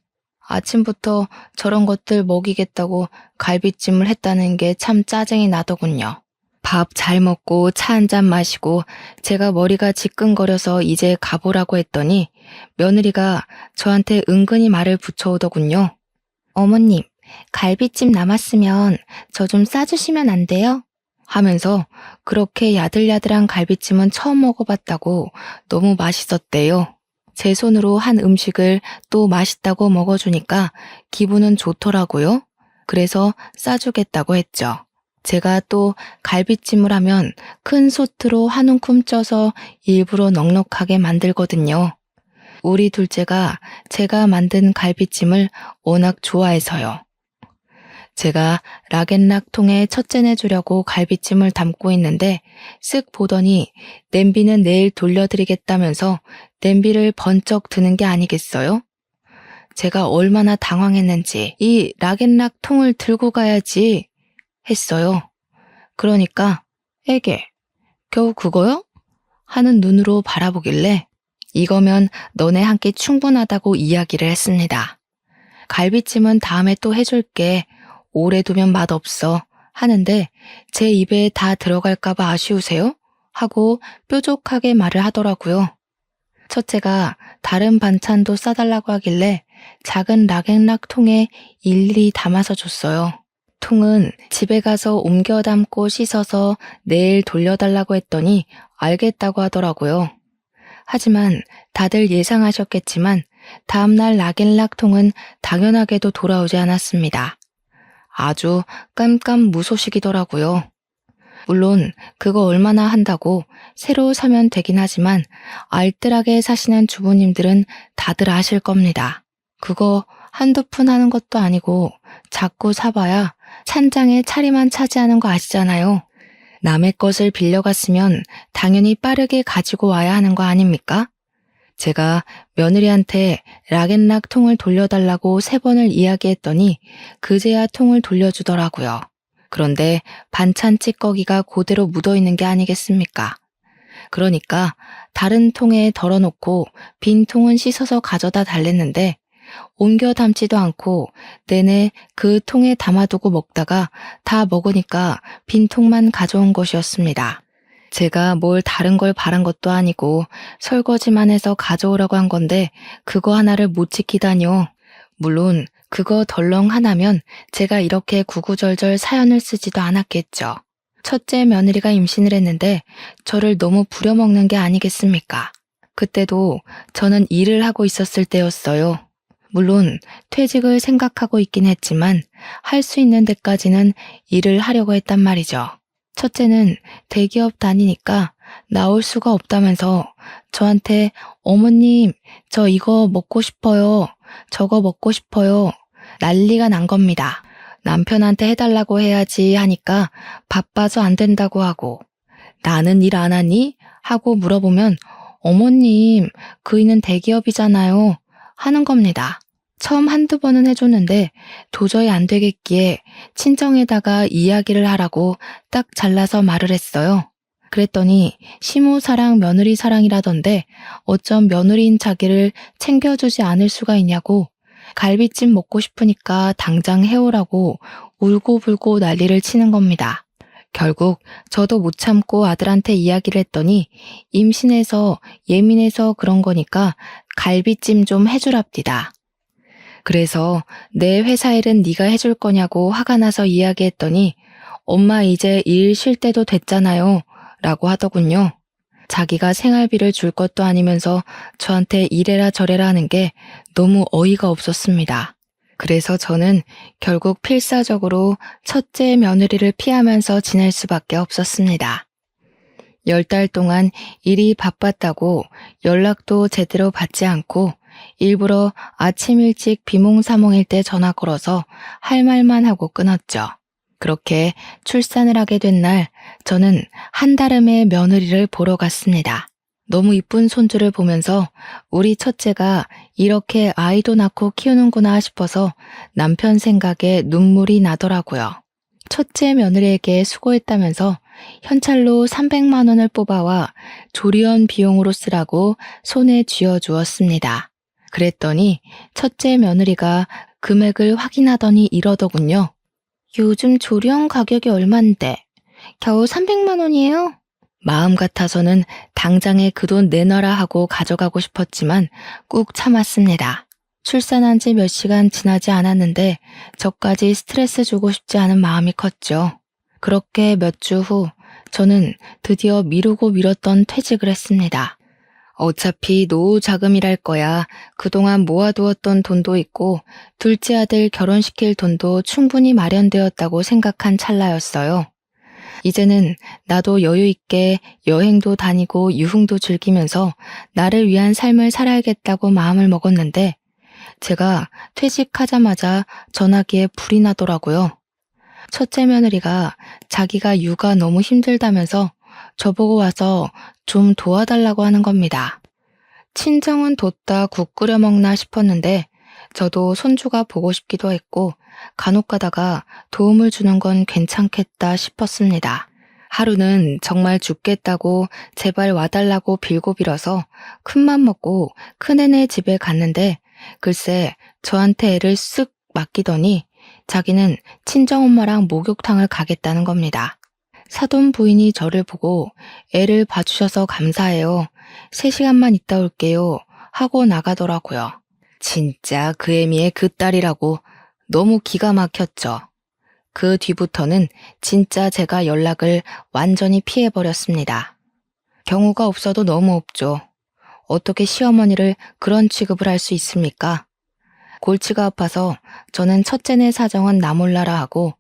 A: 아침부터 저런 것들 먹이겠다고 갈비찜을 했다는 게 참 짜증이 나더군요. 밥 잘 먹고 차 한 잔 마시고 제가 머리가 지끈거려서 이제 가보라고 했더니 며느리가 저한테 은근히 말을 붙여오더군요. 어머님, 갈비찜 남았으면 저 좀 싸주시면 안 돼요? 하면서 그렇게 야들야들한 갈비찜은 처음 먹어봤다고 너무 맛있었대요. 제 손으로 한 음식을 또 맛있다고 먹어주니까 기분은 좋더라고요. 그래서 싸주겠다고 했죠. 제가 또 갈비찜을 하면 큰 솥으로 한 움큼 쪄서 일부러 넉넉하게 만들거든요. 우리 둘째가 제가 만든 갈비찜을 워낙 좋아해서요. 제가 락앤락 통에 첫째내 주려고 갈비찜을 담고 있는데 쓱 보더니 냄비는 내일 돌려드리겠다면서 냄비를 번쩍 드는 게 아니겠어요? 제가 얼마나 당황했는지 이 락앤락 통을 들고 가야지 했어요. 그러니까 에게 겨우 그거요? 하는 눈으로 바라보길래 이거면 너네 한 끼 충분하다고 이야기를 했습니다. 갈비찜은 다음에 또 해줄게. 오래 두면 맛없어. 하는데 제 입에 다 들어갈까봐 아쉬우세요? 하고 뾰족하게 말을 하더라고요. 첫째가 다른 반찬도 싸달라고 하길래 작은 락앤락 통에 일일이 담아서 줬어요. 통은 집에 가서 옮겨 담고 씻어서 내일 돌려달라고 했더니 알겠다고 하더라고요. 하지만 다들 예상하셨겠지만 다음날 락앤락 통은 당연하게도 돌아오지 않았습니다. 아주 깜깜무소식이더라고요. 물론 그거 얼마나 한다고 새로 사면 되긴 하지만 알뜰하게 사시는 주부님들은 다들 아실 겁니다. 그거 한두 푼 하는 것도 아니고 자꾸 사봐야 찬장에 차리만 차지하는 거 아시잖아요. 남의 것을 빌려갔으면 당연히 빠르게 가지고 와야 하는 거 아닙니까? 제가 며느리한테 락앤락 통을 돌려달라고 3번을 이야기했더니 그제야 통을 돌려주더라고요. 그런데 반찬 찌꺼기가 그대로 묻어있는 게 아니겠습니까? 그러니까 다른 통에 덜어놓고 빈 통은 씻어서 가져다 달랬는데 옮겨 담지도 않고 내내 그 통에 담아두고 먹다가 다 먹으니까 빈 통만 가져온 것이었습니다. 제가 뭘 다른 걸 바란 것도 아니고 설거지만 해서 가져오라고 한 건데 그거 하나를 못 지키다니요. 물론 그거 덜렁 하나면 제가 이렇게 구구절절 사연을 쓰지도 않았겠죠. 첫째 며느리가 임신을 했는데 저를 너무 부려먹는 게 아니겠습니까? 그때도 저는 일을 하고 있었을 때였어요. 물론 퇴직을 생각하고 있긴 했지만 할 수 있는 데까지는 일을 하려고 했단 말이죠. 첫째는 대기업 다니니까 나올 수가 없다면서 저한테 어머님 저 이거 먹고 싶어요. 저거 먹고 싶어요. 난리가 난 겁니다. 남편한테 해달라고 해야지 하니까 바빠서 안 된다고 하고 나는 일 안 하니? 하고 물어보면 어머님 그이는 대기업이잖아요. 하는 겁니다. 처음 한두 번은 해줬는데 도저히 안 되겠기에 친정에다가 이야기를 하라고 딱 잘라서 말을 했어요. 그랬더니 시모 사랑 며느리 사랑이라던데 어쩜 며느리인 자기를 챙겨주지 않을 수가 있냐고 갈비찜 먹고 싶으니까 당장 해오라고 울고불고 난리를 치는 겁니다. 결국 저도 못 참고 아들한테 이야기를 했더니 임신해서 예민해서 그런 거니까 갈비찜 좀 해주랍디다. 그래서 내 회사 일은 네가 해줄 거냐고 화가 나서 이야기했더니 엄마 이제 일 쉴 때도 됐잖아요 라고 하더군요. 자기가 생활비를 줄 것도 아니면서 저한테 이래라 저래라 하는 게 너무 어이가 없었습니다. 그래서 저는 결국 필사적으로 첫째 며느리를 피하면서 지낼 수밖에 없었습니다. 10달 동안 일이 바빴다고 연락도 제대로 받지 않고 일부러 아침 일찍 비몽사몽일 때 전화 걸어서 할 말만 하고 끊었죠. 그렇게 출산을 하게 된 날 저는 한달음의 며느리를 보러 갔습니다. 너무 이쁜 손주를 보면서 우리 첫째가 이렇게 아이도 낳고 키우는구나 싶어서 남편 생각에 눈물이 나더라고요. 첫째 며느리에게 수고했다면서 현찰로 300만 원을 뽑아와 조리원 비용으로 쓰라고 손에 쥐어주었습니다. 그랬더니 첫째 며느리가 금액을 확인하더니 이러더군요. 요즘 조리원 가격이 얼만데? 겨우 300만 원이에요? 마음 같아서는 당장에 그 돈 내놔라 하고 가져가고 싶었지만 꾹 참았습니다. 출산한 지 몇 시간 지나지 않았는데 저까지 스트레스 주고 싶지 않은 마음이 컸죠. 그렇게 몇 주 후 저는 드디어 미루고 미뤘던 퇴직을 했습니다. 어차피 노후 자금이랄 거야 그동안 모아두었던 돈도 있고 둘째 아들 결혼시킬 돈도 충분히 마련되었다고 생각한 찰나였어요. 이제는 나도 여유 있게 여행도 다니고 유흥도 즐기면서 나를 위한 삶을 살아야겠다고 마음을 먹었는데 제가 퇴직하자마자 전화기에 불이 나더라고요. 첫째 며느리가 자기가 육아 너무 힘들다면서 저보고 와서 좀 도와달라고 하는 겁니다. 친정은 뒀다 국 끓여 먹나 싶었는데 저도 손주가 보고 싶기도 했고 간혹 가다가 도움을 주는 건 괜찮겠다 싶었습니다. 하루는 정말 죽겠다고 제발 와달라고 빌고 빌어서 큰맘 먹고 큰애네 집에 갔는데 글쎄 저한테 애를 쓱 맡기더니 자기는 친정엄마랑 목욕탕을 가겠다는 겁니다. 사돈 부인이 저를 보고 애를 봐주셔서 감사해요. 3시간만 있다 올게요 하고 나가더라고요. 진짜 그 애미의 그 딸이라고 너무 기가 막혔죠. 그 뒤부터는 진짜 제가 연락을 완전히 피해버렸습니다. 경우가 없어도 너무 없죠. 어떻게 시어머니를 그런 취급을 할 수 있습니까? 골치가 아파서 저는 첫째네 사정은 나 몰라라 하고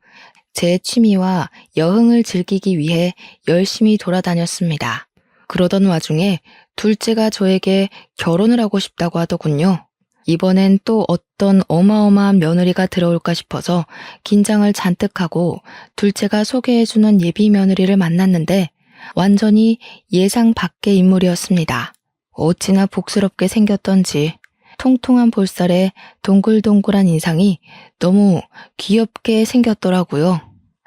A: 제 취미와 여흥을 즐기기 위해 열심히 돌아다녔습니다. 그러던 와중에 둘째가 저에게 결혼을 하고 싶다고 하더군요. 이번엔 또 어떤 어마어마한 며느리가 들어올까 싶어서 긴장을 잔뜩 하고 둘째가 소개해주는 예비 며느리를 만났는데 완전히 예상 밖의 인물이었습니다. 어찌나 복스럽게 생겼던지 통통한 볼살에 동글동글한 인상이 너무 귀엽게 생겼더라고요.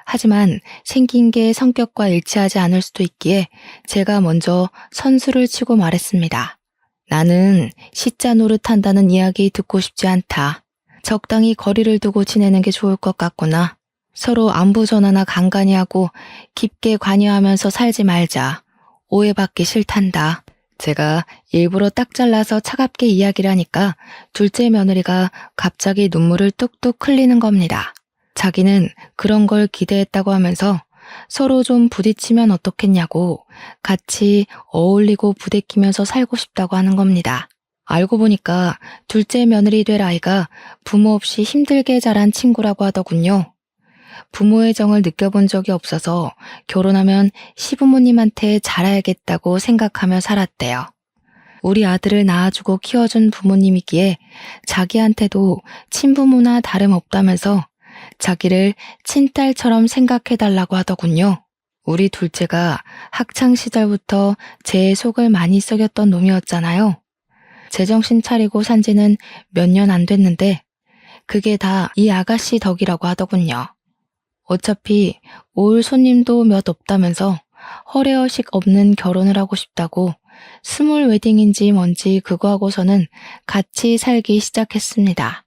A: 하지만 생긴 게 성격과 일치하지 않을 수도 있기에 제가 먼저 선수를 치고 말했습니다. 나는 시자 노릇한다는 이야기 듣고 싶지 않다. 적당히 거리를 두고 지내는 게 좋을 것 같구나. 서로 안부 전화나 간간히 하고 깊게 관여하면서 살지 말자. 오해받기 싫단다. 제가 일부러 딱 잘라서 차갑게 이야기를 하니까 둘째 며느리가 갑자기 눈물을 뚝뚝 흘리는 겁니다. 자기는 그런 걸 기대했다고 하면서 서로 좀 부딪히면 어떻겠냐고 같이 어울리고 부대끼면서 살고 싶다고 하는 겁니다. 알고 보니까 둘째 며느리 될 아이가 부모 없이 힘들게 자란 친구라고 하더군요. 부모의 정을 느껴본 적이 없어서 결혼하면 시부모님한테 잘해야겠다고 생각하며 살았대요. 우리 아들을 낳아주고 키워준 부모님이기에 자기한테도 친부모나 다름없다면서 자기를 친딸처럼 생각해달라고 하더군요. 우리 둘째가 학창시절부터 제 속을 많이 썩였던 놈이었잖아요. 제정신 차리고 산 지는 몇 년 안 됐는데 그게 다 이 아가씨 덕이라고 하더군요. 어차피 올 손님도 몇 없다면서 허례허식 없는 결혼을 하고 싶다고 스몰 웨딩인지 뭔지 그거 하고서는 같이 살기 시작했습니다.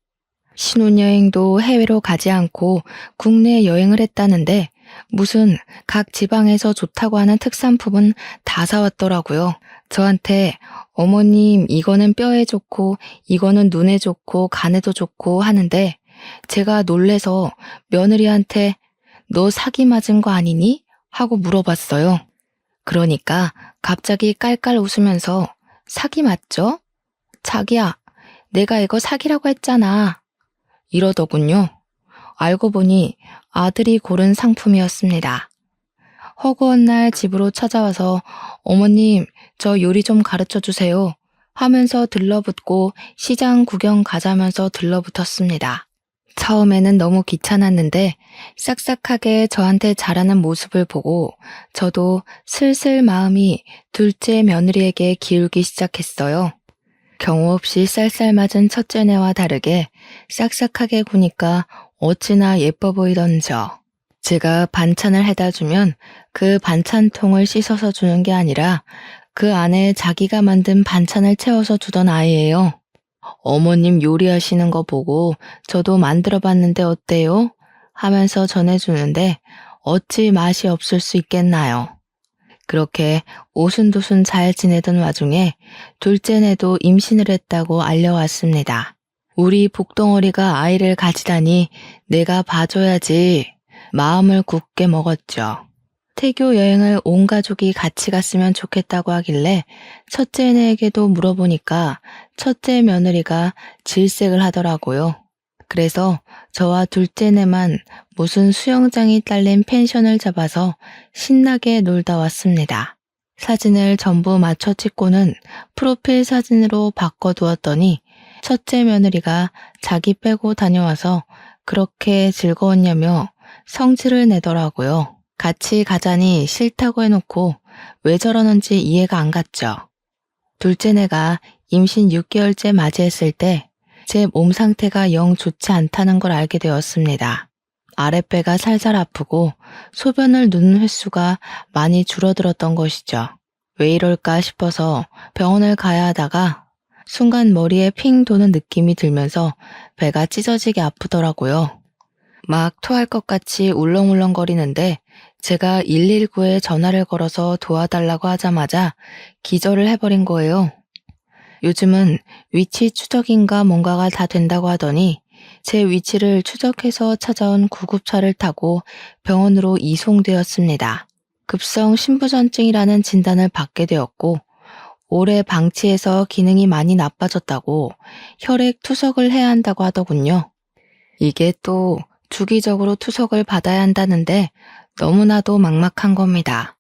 A: 신혼여행도 해외로 가지 않고 국내 여행을 했다는데 무슨 각 지방에서 좋다고 하는 특산품은 다 사왔더라고요. 저한테 어머님, 이거는 뼈에 좋고, 이거는 눈에 좋고, 간에도 좋고 하는데, 제가 놀래서 며느리한테 너 사기 맞은 거 아니니? 하고 물어봤어요. 그러니까 갑자기 깔깔 웃으면서 사기 맞죠? 자기야, 내가 이거 사기라고 했잖아. 이러더군요. 알고 보니 아들이 고른 상품이었습니다. 허구한 날 집으로 찾아와서 어머님, 저 요리 좀 가르쳐 주세요 하면서 들러붙고 시장 구경 가자면서 들러붙었습니다. 처음에는 너무 귀찮았는데 싹싹하게 저한테 잘하는 모습을 보고 저도 슬슬 마음이 둘째 며느리에게 기울기 시작했어요. 경우 없이 쌀쌀맞은 첫째네와 다르게 싹싹하게 구니까 어찌나 예뻐 보이던 저. 제가 반찬을 해다 주면 그 반찬통을 씻어서 주는 게 아니라 그 안에 자기가 만든 반찬을 채워서 주던 아이예요. 어머님 요리하시는 거 보고 저도 만들어 봤는데 어때요? 하면서 전해주는데 어찌 맛이 없을 수 있겠나요? 그렇게 오순도순 잘 지내던 와중에 둘째네도 임신을 했다고 알려왔습니다. 우리 복덩어리가 아이를 가지다니 내가 봐줘야지 마음을 굳게 먹었죠. 태교 여행을 온 가족이 같이 갔으면 좋겠다고 하길래 첫째네에게도 물어보니까 첫째 며느리가 질색을 하더라고요. 그래서 저와 둘째네만 무슨 수영장이 딸린 펜션을 잡아서 신나게 놀다 왔습니다. 사진을 전부 맞춰 찍고는 프로필 사진으로 바꿔두었더니 첫째 며느리가 자기 빼고 다녀와서 그렇게 즐거웠냐며 성질을 내더라고요. 같이 가자니 싫다고 해놓고 왜 저러는지 이해가 안 갔죠. 둘째네가 임신 6개월째 맞이했을 때 제 몸 상태가 영 좋지 않다는 걸 알게 되었습니다. 아랫배가 살살 아프고 소변을 누는 횟수가 많이 줄어들었던 것이죠. 왜 이럴까 싶어서 병원을 가야 하다가 순간 머리에 핑 도는 느낌이 들면서 배가 찢어지게 아프더라고요. 막 토할 것 같이 울렁울렁거리는데 제가 119에 전화를 걸어서 도와달라고 하자마자 기절을 해버린 거예요. 요즘은 위치 추적인가 뭔가가 다 된다고 하더니 제 위치를 추적해서 찾아온 구급차를 타고 병원으로 이송되었습니다. 급성 신부전증이라는 진단을 받게 되었고 오래 방치해서 기능이 많이 나빠졌다고 혈액 투석을 해야 한다고 하더군요. 이게 또 주기적으로 투석을 받아야 한다는데 너무나도 막막한 겁니다.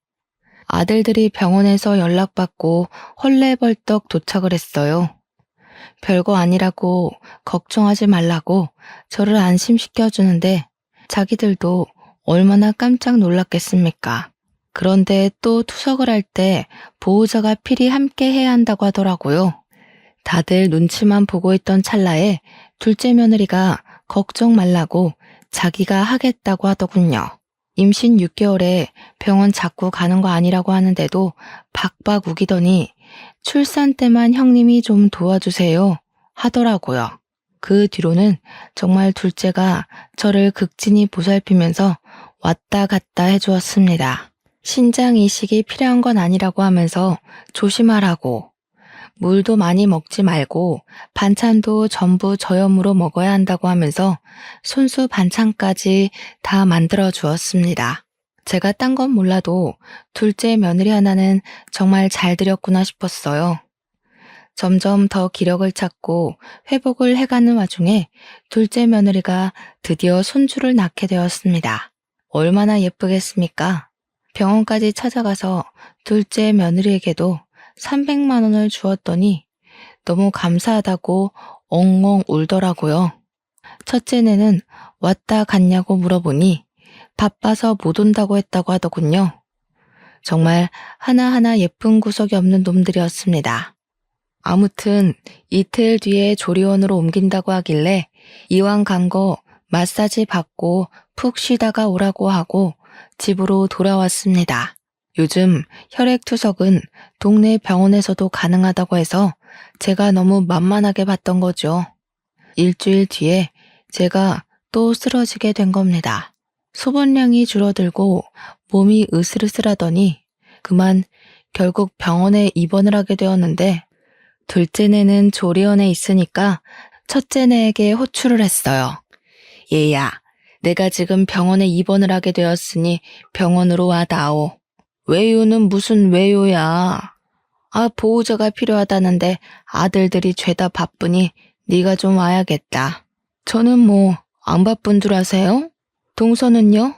A: 아들들이 병원에서 연락받고 헐레벌떡 도착을 했어요. 별거 아니라고 걱정하지 말라고 저를 안심시켜주는데 자기들도 얼마나 깜짝 놀랐겠습니까? 그런데 또 투석을 할 때 보호자가 필히 함께 해야 한다고 하더라고요. 다들 눈치만 보고 있던 찰나에 둘째 며느리가 걱정 말라고 자기가 하겠다고 하더군요. 임신 6개월에 병원 자꾸 가는 거 아니라고 하는데도 박박 우기더니 출산 때만 형님이 좀 도와주세요 하더라고요. 그 뒤로는 정말 둘째가 저를 극진히 보살피면서 왔다 갔다 해주었습니다. 신장 이식이 필요한 건 아니라고 하면서 조심하라고, 물도 많이 먹지 말고 반찬도 전부 저염으로 먹어야 한다고 하면서 손수 반찬까지 다 만들어 주었습니다. 제가 딴 건 몰라도 둘째 며느리 하나는 정말 잘 들였구나 싶었어요. 점점 더 기력을 찾고 회복을 해가는 와중에 둘째 며느리가 드디어 손주를 낳게 되었습니다. 얼마나 예쁘겠습니까? 병원까지 찾아가서 둘째 며느리에게도 300만 원을 주었더니 너무 감사하다고 엉엉 울더라고요. 첫째네는 왔다 갔냐고 물어보니 바빠서 못 온다고 했다고 하더군요. 정말 하나하나 예쁜 구석이 없는 놈들이었습니다. 아무튼 이틀 뒤에 조리원으로 옮긴다고 하길래 이왕 간 거 마사지 받고 푹 쉬다가 오라고 하고 집으로 돌아왔습니다. 요즘 혈액투석은 동네 병원에서도 가능하다고 해서 제가 너무 만만하게 봤던 거죠. 일주일 뒤에 제가 또 쓰러지게 된 겁니다. 소변량이 줄어들고 몸이 으슬으슬하더니 그만 결국 병원에 입원을 하게 되었는데 둘째네는 조리원에 있으니까 첫째네에게 호출을 했어요. 얘야, 내가 지금 병원에 입원을 하게 되었으니 병원으로 와다오. 외요는 무슨 외요야. 보호자가 필요하다는데 아들들이 죄다 바쁘니 네가 좀 와야겠다. 저는 뭐 안 바쁜 줄 아세요? 동서는요?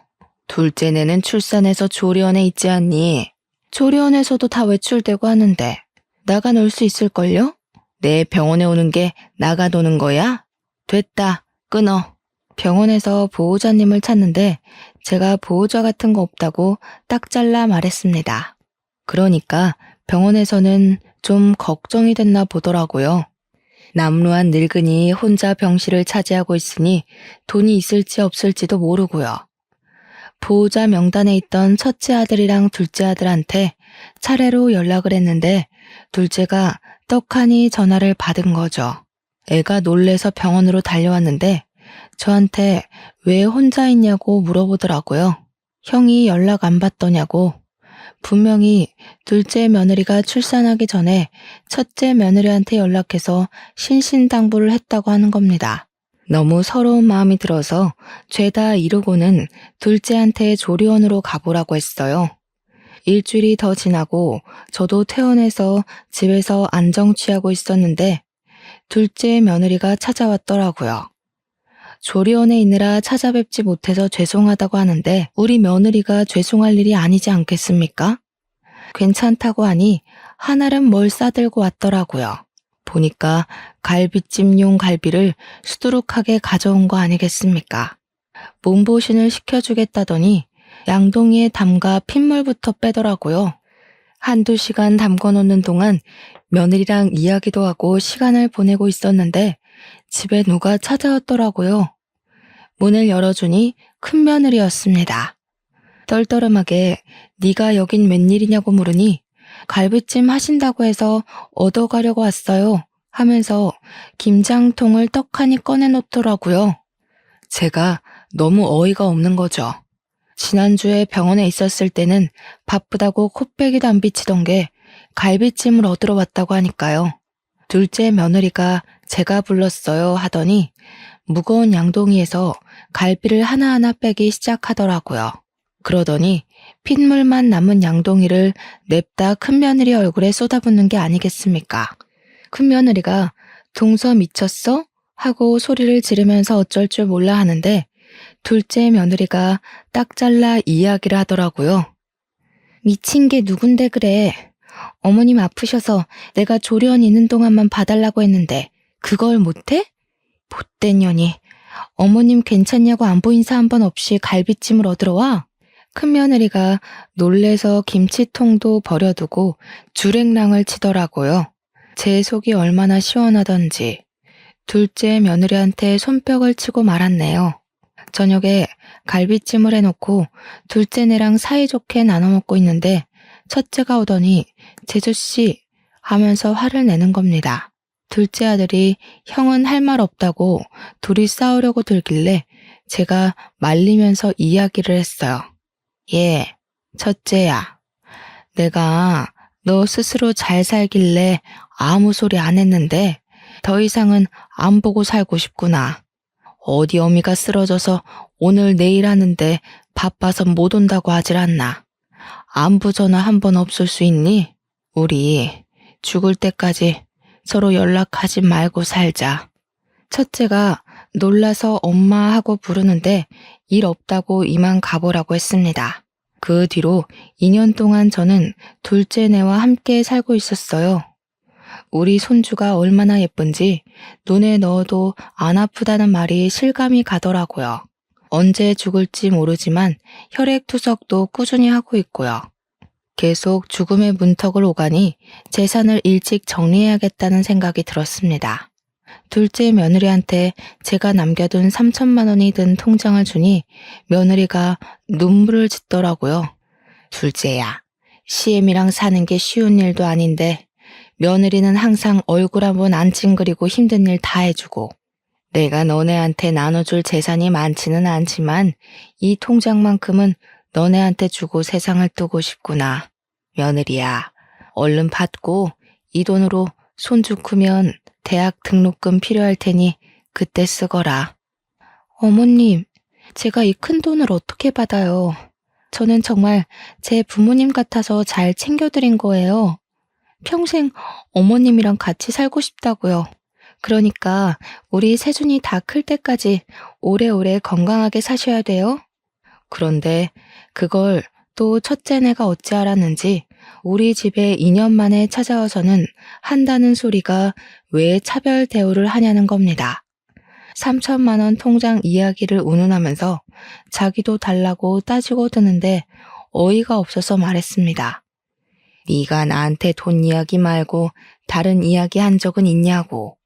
A: 둘째네는 출산해서 조리원에 있지 않니? 조리원에서도 다 외출되고 하는데 나가 놀 수 있을걸요? 내 병원에 오는 게 나가 노는 거야? 됐다, 끊어. 병원에서 보호자님을 찾는데 제가 보호자 같은 거 없다고 딱 잘라 말했습니다. 그러니까 병원에서는 좀 걱정이 됐나 보더라고요. 남루한 늙은이 혼자 병실을 차지하고 있으니 돈이 있을지 없을지도 모르고요. 보호자 명단에 있던 첫째 아들이랑 둘째 아들한테 차례로 연락을 했는데 둘째가 떡하니 전화를 받은 거죠. 애가 놀래서 병원으로 달려왔는데 저한테 왜 혼자 있냐고 물어보더라고요. 형이 연락 안 받더냐고. 분명히 둘째 며느리가 출산하기 전에 첫째 며느리한테 연락해서 신신당부를 했다고 하는 겁니다. 너무 서러운 마음이 들어서 죄다 이루고는 둘째한테 조리원으로 가보라고 했어요. 일주일이 더 지나고 저도 퇴원해서 집에서 안정 취하고 있었는데 둘째 며느리가 찾아왔더라고요. 조리원에 있느라 찾아뵙지 못해서 죄송하다고 하는데 우리 며느리가 죄송할 일이 아니지 않겠습니까? 괜찮다고 하니 한알은 뭘 싸들고 왔더라고요. 보니까 갈비찜용 갈비를 수두룩하게 가져온 거 아니겠습니까? 몸보신을 시켜주겠다더니 양동이에 담가 핏물부터 빼더라고요. 한두 시간 담궈놓는 동안 며느리랑 이야기도 하고 시간을 보내고 있었는데 집에 누가 찾아왔더라고요. 문을 열어주니 큰며느리였습니다. 떨떠름하게 네가 여긴 웬일이냐고 물으니 갈비찜 하신다고 해서 얻어가려고 왔어요 하면서 김장통을 떡하니 꺼내놓더라고요. 제가 너무 어이가 없는 거죠. 지난주에 병원에 있었을 때는 바쁘다고 코빼기도 안 비치던 게 갈비찜을 얻으러 왔다고 하니까요. 둘째 며느리가 제가 불렀어요 하더니 무거운 양동이에서 갈비를 하나하나 빼기 시작하더라고요. 그러더니 핏물만 남은 양동이를 냅다 큰며느리 얼굴에 쏟아붓는 게 아니겠습니까? 큰며느리가 동서 미쳤어? 하고 소리를 지르면서 어쩔 줄 몰라 하는데 둘째 며느리가 딱 잘라 이야기를 하더라고요. 미친 게 누군데 그래. 어머님 아프셔서 내가 조리원 있는 동안만 봐달라고 했는데 그걸 못해? 못된 년이. 어머님 괜찮냐고 안부 인사 한 번 없이 갈비찜을 얻으러 와? 큰며느리가 놀래서 김치통도 버려두고 주랭랑을 치더라고요. 제 속이 얼마나 시원하던지 둘째 며느리한테 손뼉을 치고 말았네요. 저녁에 갈비찜을 해놓고 둘째네랑 사이좋게 나눠 먹고 있는데 첫째가 오더니 제주씨 하면서 화를 내는 겁니다. 둘째 아들이 형은 할 말 없다고 둘이 싸우려고 들길래 제가 말리면서 이야기를 했어요. 예, 첫째야. 내가 너 스스로 잘 살길래 아무 소리 안 했는데 더 이상은 안 보고 살고 싶구나. 어디 어미가 쓰러져서 오늘 내일 하는데 바빠서 못 온다고 하질 않나. 안부 전화 한 번 없을 수 있니? 우리 죽을 때까지 서로 연락하지 말고 살자. 첫째가 놀라서 엄마 하고 부르는데 일 없다고 이만 가보라고 했습니다. 그 뒤로 2년 동안 저는 둘째네와 함께 살고 있었어요. 우리 손주가 얼마나 예쁜지 눈에 넣어도 안 아프다는 말이 실감이 가더라고요. 언제 죽을지 모르지만 혈액투석도 꾸준히 하고 있고요. 계속 죽음의 문턱을 오가니 재산을 일찍 정리해야겠다는 생각이 들었습니다. 둘째 며느리한테 제가 남겨둔 3천만 원이 든 통장을 주니 며느리가 눈물을 짓더라고요. 둘째야, 시엠이랑 사는 게 쉬운 일도 아닌데 며느리는 항상 얼굴 한번 안 찡그리고 힘든 일 다 해주고 내가 너네한테 나눠줄 재산이 많지는 않지만 이 통장만큼은 너네한테 주고 세상을 뜨고 싶구나. 며느리야, 얼른 받고 이 돈으로 손주 크면 대학 등록금 필요할 테니 그때 쓰거라. 어머님, 제가 이 큰 돈을 어떻게 받아요? 저는 정말 제 부모님 같아서 잘 챙겨드린 거예요. 평생 어머님이랑 같이 살고 싶다고요. 그러니까 우리 세준이 다 클 때까지 오래오래 건강하게 사셔야 돼요. 그런데 그걸 또 첫째네가 어찌 알았는지 우리 집에 2년 만에 찾아와서는 한다는 소리가 왜 차별 대우를 하냐는 겁니다. 3천만 원 통장 이야기를 운운하면서 자기도 달라고 따지고 드는데 어이가 없어서 말했습니다. 네가 나한테 돈 이야기 말고 다른 이야기 한 적은 있냐고.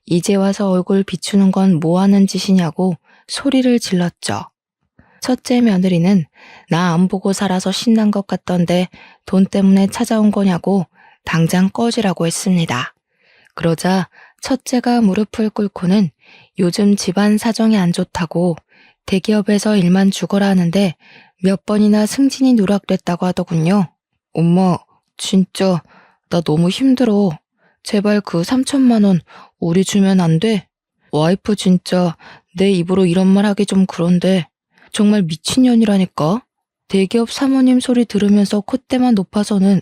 A: 이제 와서 얼굴 비추는 건 뭐 하는 짓이냐고 소리를 질렀죠. 첫째 며느리는 나 안 보고 살아서 신난 것 같던데 돈 때문에 찾아온 거냐고 당장 꺼지라고 했습니다. 그러자 첫째가 무릎을 꿇고는 요즘 집안 사정이 안 좋다고 대기업에서 일만 죽어라 하는데 몇 번이나 승진이 누락됐다고 하더군요. 엄마, 진짜 나 너무 힘들어. 제발 그 3천만 원 우리 주면 안 돼? 와이프 진짜 내 입으로 이런 말 하기 좀 그런데 정말 미친년이라니까. 대기업 사모님 소리 들으면서 콧대만 높아서는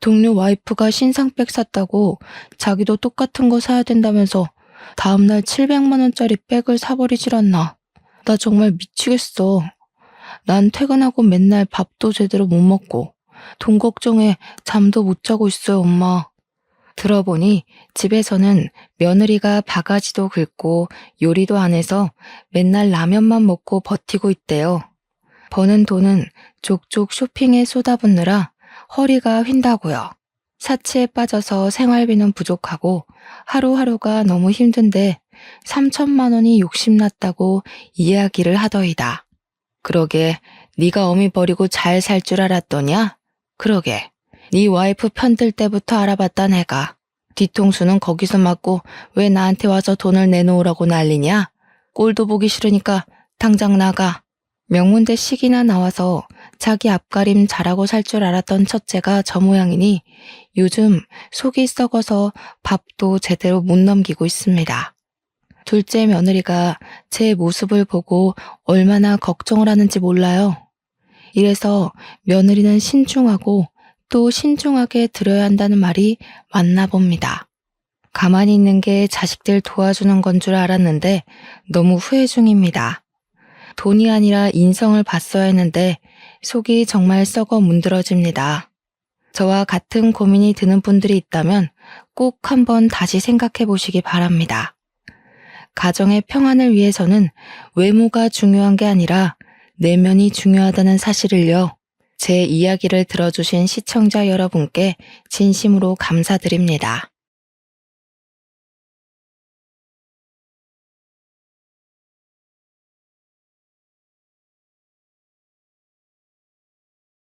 A: 동료 와이프가 신상백 샀다고 자기도 똑같은 거 사야 된다면서 다음날 700만 원짜리 백을 사버리질 않나. 나 정말 미치겠어. 난 퇴근하고 맨날 밥도 제대로 못 먹고 돈 걱정에 잠도 못 자고 있어요, 엄마. 들어보니 집에서는 며느리가 바가지도 긁고 요리도 안 해서 맨날 라면만 먹고 버티고 있대요. 버는 돈은 족족 쇼핑에 쏟아붓느라 허리가 휜다고요. 사치에 빠져서 생활비는 부족하고 하루하루가 너무 힘든데 3천만 원이 욕심났다고 이야기를 하더이다. 그러게 네가 어미 버리고 잘 살 줄 알았더냐? 그러게 네 와이프 편들 때부터 알아봤다 내가. 뒤통수는 거기서 맞고 왜 나한테 와서 돈을 내놓으라고 난리냐? 꼴도 보기 싫으니까 당장 나가. 명문대 식이나 나와서 자기 앞가림 잘하고 살 줄 알았던 첫째가 저 모양이니 요즘 속이 썩어서 밥도 제대로 못 넘기고 있습니다. 둘째 며느리가 제 모습을 보고 얼마나 걱정을 하는지 몰라요. 이래서 며느리는 신중하고 또 신중하게 들어야 한다는 말이 맞나 봅니다. 가만히 있는 게 자식들 도와주는 건 줄 알았는데 너무 후회 중입니다. 돈이 아니라 인성을 봤어야 했는데 속이 정말 썩어 문드러집니다. 저와 같은 고민이 드는 분들이 있다면 꼭 한번 다시 생각해 보시기 바랍니다. 가정의 평안을 위해서는 외모가 중요한 게 아니라 내면이 중요하다는 사실을요. 제 이야기를 들어주신 시청자 여러분께 진심으로 감사드립니다.